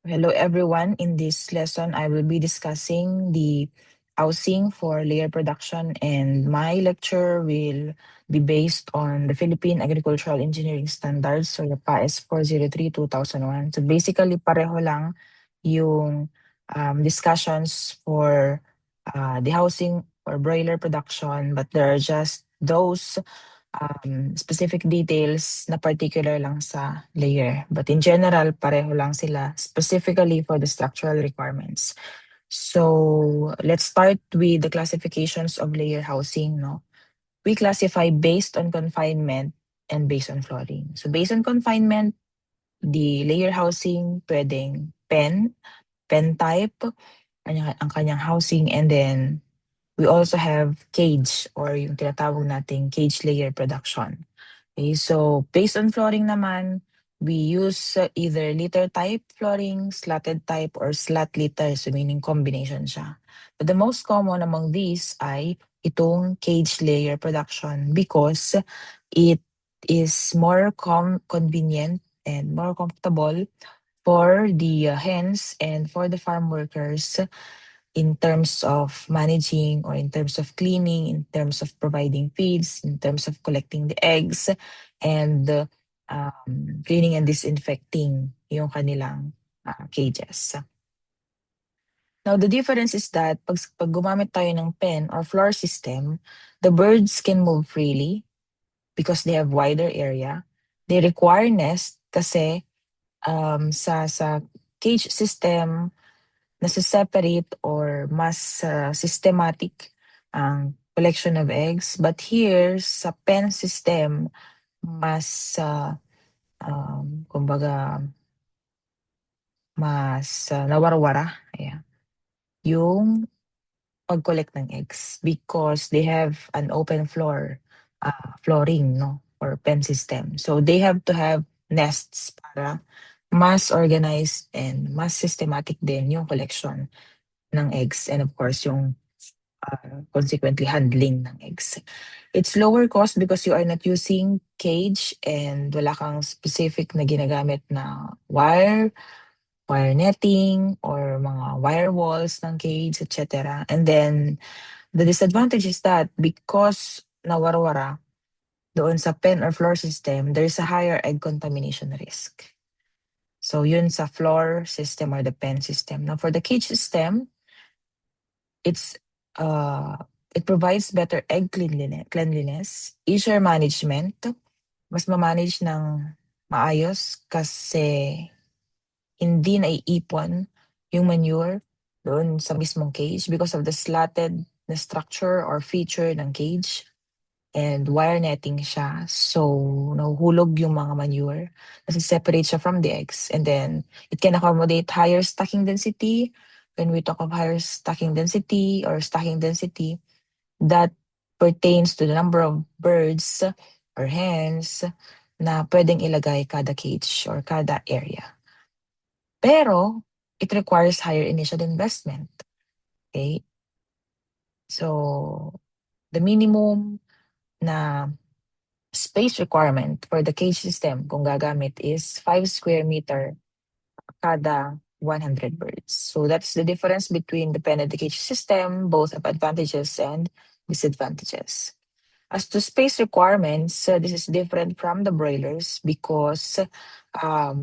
Hello everyone. In this lesson, I will be discussing the housing for layer production, and my lecture will be based on the Philippine Agricultural Engineering Standards, so the PAS 403-2001. So basically pareho lang yung discussions for the housing or broiler production, but there are just those specific details na particular lang sa layer. But in general, pareho lang sila specifically for the structural requirements. So let's start with the classifications of layer housing. No? We classify based on confinement and based on flooring. So based on confinement, the layer housing pwedeng pen type, ang kanyang housing, and then we also have cage or yung tinatawag nating cage layer production. Okay, so based on flooring naman, we use either liter type flooring, slatted type, or slat liter, so meaning combination siya. But the most common among these ay itong cage layer production because it is more convenient and more comfortable for the hens and for the farm workers in terms of managing or in terms of cleaning, in terms of providing feeds, in terms of collecting the eggs, and cleaning and disinfecting yung kanilang cages. Now, the difference is that pag gumamit tayo ng pen or floor system, the birds can move freely because they have wider area. They require nest kasi sa cage system, nasa-separate or mas systematic ang collection of eggs. But here, sa pen system, mas, kumbaga, mas nawarwara. Ayan. Yung pag-collect ng eggs because they have an open flooring, no? Or pen system. So they have to have nests para mas organized and mas systematic din yung collection ng eggs and of course yung consequently handling ng eggs. It's lower cost because you are not using cage and wala kang specific na ginagamit na wire netting, or mga wire walls ng cage, etc. And then, the disadvantage is that because nawarwara doon sa pen or floor system, there's a higher egg contamination risk. So, yun sa floor system or the pen system. Now, for the cage system, it provides better egg cleanliness, easier management, mas ma-manage ng maayos kasi hindi naiipon yung manure doon sa mismong cage because of the slatted na structure or feature ng cage, and wire netting siya. So, nahuhulog yung mga manure. Nasi-separate siya from the eggs. And then, it can accommodate higher stacking density. When we talk of higher stacking density or stacking density, that pertains to the number of birds or hens na pwedeng ilagay kada cage or kada area. Pero, it requires higher initial investment. Okay? So, the minimum na space requirement for the cage system kung gagamit is 5 square meter kada 100 birds. So that's the difference between the pen and the cage system. Both have advantages and disadvantages. As to space requirements, this is different from the broilers because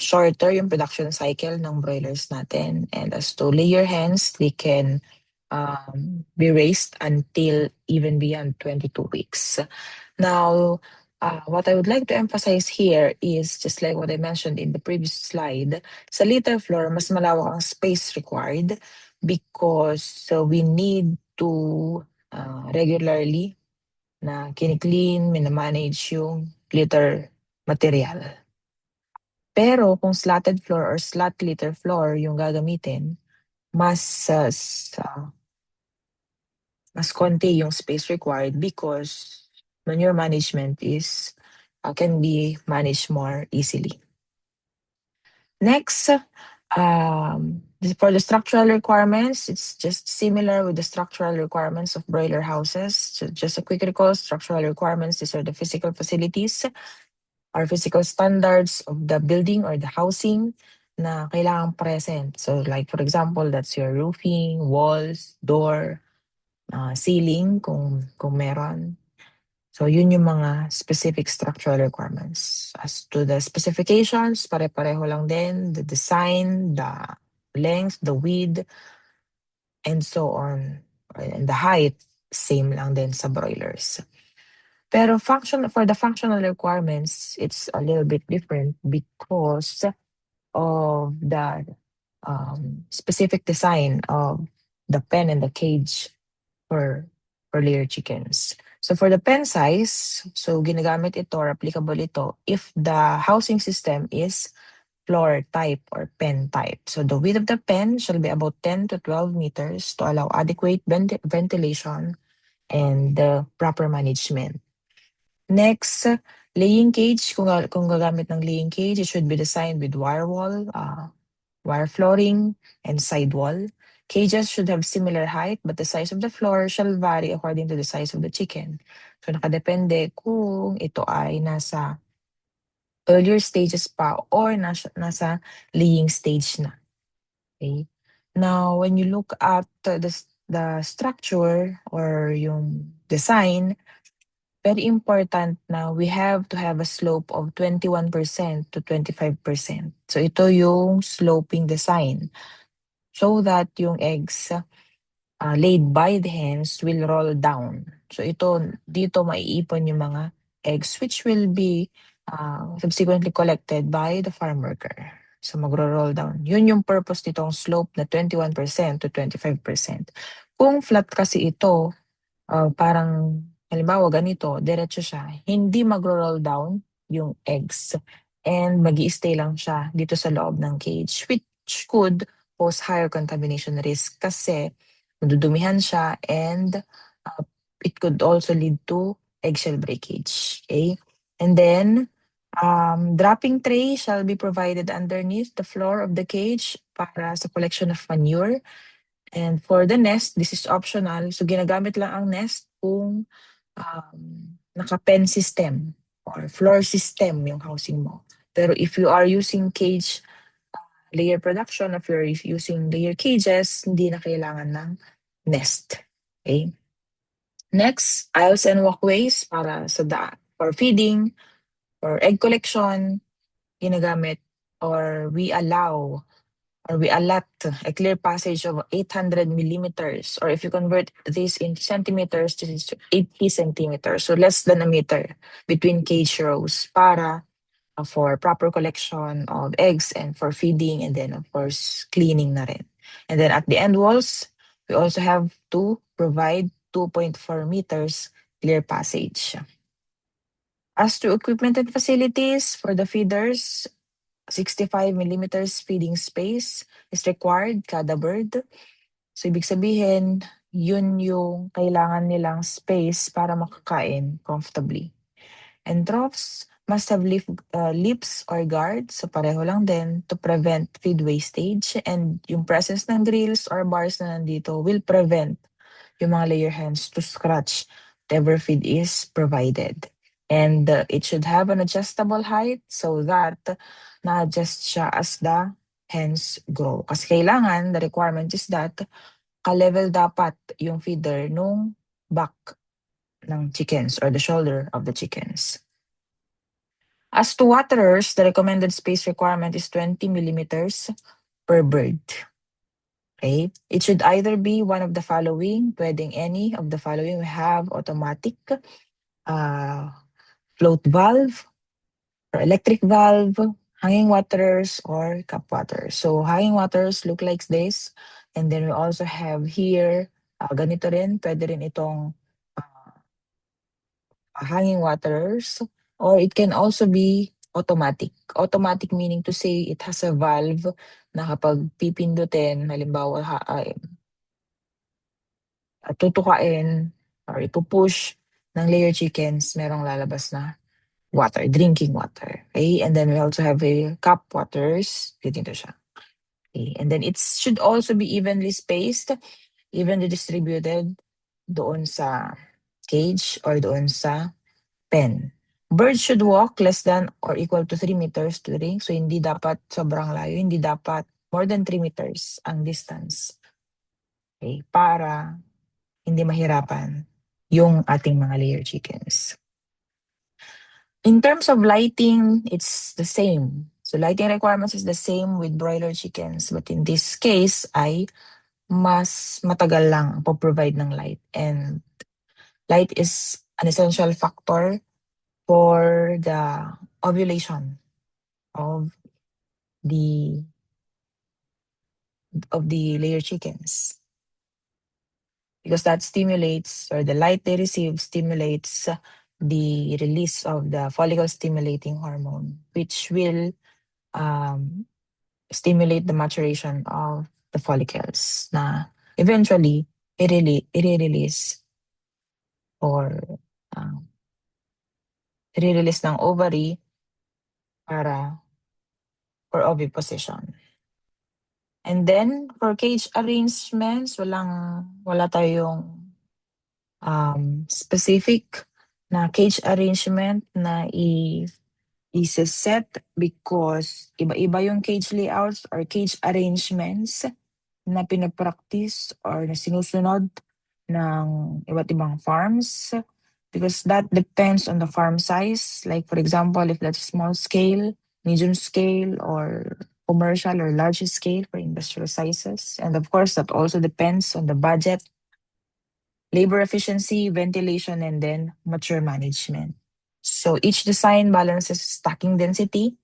shorter yung production cycle ng broilers natin. And as to layer hens, they can be raised until even beyond 22 weeks. Now, what I would like to emphasize here is just like what I mentioned in the previous slide, sa litter floor, mas malawak ang space required because we need to regularly na kini-clean, mina-manage yung litter material. Pero kung slatted floor or slat litter floor yung gagamitin, mas konti yung space required because manure management is can be managed more easily. Next, for the structural requirements, it's just similar with the structural requirements of broiler houses. So just a quick recall, structural requirements, these are the physical facilities or physical standards of the building or the housing. na kailangang present. So like for example, that's your roofing, walls, door, ceiling kung meron. So yun yung mga specific structural requirements. As to the specifications, pare-pareho lang din. The design, the length, the width, and so on. And the height, same lang din sa broilers. Pero for the functional requirements, it's a little bit different because of the specific design of the pen and the cage for layer chickens. So for the pen size, so ginagamit ito or applicable ito if the housing system is floor type or pen type. So the width of the pen shall be about 10 to 12 meters to allow adequate ventilation and proper management. Next, laying cage. Kung gagamit ng laying cage, it should be designed with wire wall, wire flooring, and sidewall. Cages should have similar height, but the size of the floor shall vary according to the size of the chicken. So nakadepende kung ito ay nasa earlier stages pa or nasa laying stage na. Okay? Now, when you look at the structure or yung design, very important na we have to have a slope of 21% to 25%. So ito yung sloping design so that yung eggs laid by the hens will roll down. So dito maiipon yung mga eggs which will be subsequently collected by the farm worker. So magro-roll down. Yun yung purpose nitong slope na 21% to 25%. Kung flat kasi ito, parang halimbawa ganito, diretso siya, hindi magro-roll down yung eggs and magi-stay lang siya dito sa loob ng cage which could pose higher contamination risk kasi madudumihan siya and it could also lead to eggshell breakage. Okay? And then, dropping tray shall be provided underneath the floor of the cage para sa collection of manure. And for the nest, this is optional. So ginagamit lang ang nest kung naka-pen system or floor system yung housing mo. Pero if you are using cage layer production, if you're using layer cages, hindi na kailangan ng nest. Okay? Next, aisles and walkways para sa for feeding, for egg collection, ginagamit or we allot a clear passage of 800 millimeters, or if you convert this into centimeters, this is 80 centimeters, so less than a meter between cage rows para for proper collection of eggs and for feeding and then of course cleaning na rin. And then at the end walls, we also have to provide 2.4 meters clear passage. As to equipment and facilities, for the feeders, 65 millimeters feeding space is required kada bird. So ibig sabihin, yun yung kailangan nilang space para makakain comfortably. And troughs must have lips or guards, so pareho lang din, to prevent feed wastage. And yung presence ng grills or bars na nandito will prevent yung mga layer hens to scratch whatever feed is provided. And it should have an adjustable height so that na-adjust siya as the hens grow. Kasi kailangan, the requirement is that ka-level dapat yung feeder nung back ng chickens or the shoulder of the chickens. As to waterers, the recommended space requirement is 20 millimeters per bird. Okay? It should either be one of the following, pwedeng any of the following. We have automatic, float valve, or electric valve, hanging waterers, or cup waterers. So hanging waterers look like this. And then we also have here, ganito rin, pwede rin itong hanging waterers, or it can also be automatic. Automatic meaning to say it has a valve na kapag pipindutin, halimbawa tutukain or ipupush ng layer chickens, merong lalabas na water, drinking water. Okay? And then we also have a cup waters. Ganito siya. Okay? And then it should also be evenly spaced, evenly distributed doon sa cage or doon sa pen. Birds should walk less than or equal to 3 meters to the ring. So hindi dapat sobrang layo, hindi dapat more than 3 meters ang distance. Okay, para hindi mahirapan yung ating mga layer chickens. In terms of lighting, it's the same. So lighting requirements is the same with broiler chickens, but in this case ay mas matagal lang po-provide ng light, and light is an essential factor for the ovulation of the layer chickens, because that stimulates, or the light they receive stimulates the release of the follicle stimulating hormone, which will stimulate the maturation of the follicles na eventually i-release or i-release ng ovary para for oviposition. And then for cage arrangements, wala tayong specific na cage arrangement na i-set, because iba-iba yung cage layouts or cage arrangements na pinapractice or na sinusunod ng iba't ibang farms, because that depends on the farm size. Like for example, if that's small scale, medium scale, or commercial or large scale for industrial sizes. And of course, that also depends on the budget, labor efficiency, ventilation, and then mature management. So each design balances stocking density,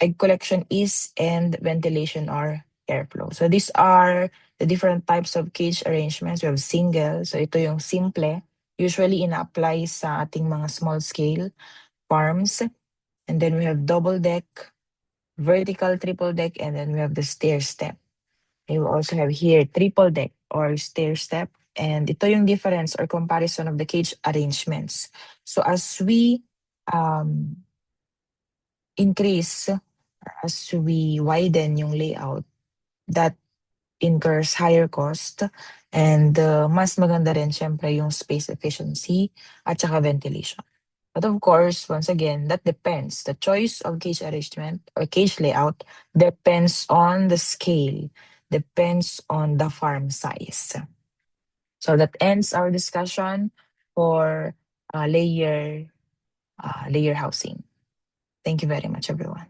egg collection ease, and ventilation or airflow. So these are the different types of cage arrangements. We have single. So ito yung simple. Usually ina-apply sa ating mga small scale farms. And then we have double deck, vertical triple deck, and then we have the stair step. We will also have here triple deck or stair step. And ito yung difference or comparison of the cage arrangements. So as we increase, as we widen yung layout, that incurs higher cost, and mas maganda rin syempre yung space efficiency at saka ventilation. But of course, once again, that depends. The choice of cage arrangement or cage layout depends on the scale, depends on the farm size. So that ends our discussion for layer housing. Thank you very much, everyone.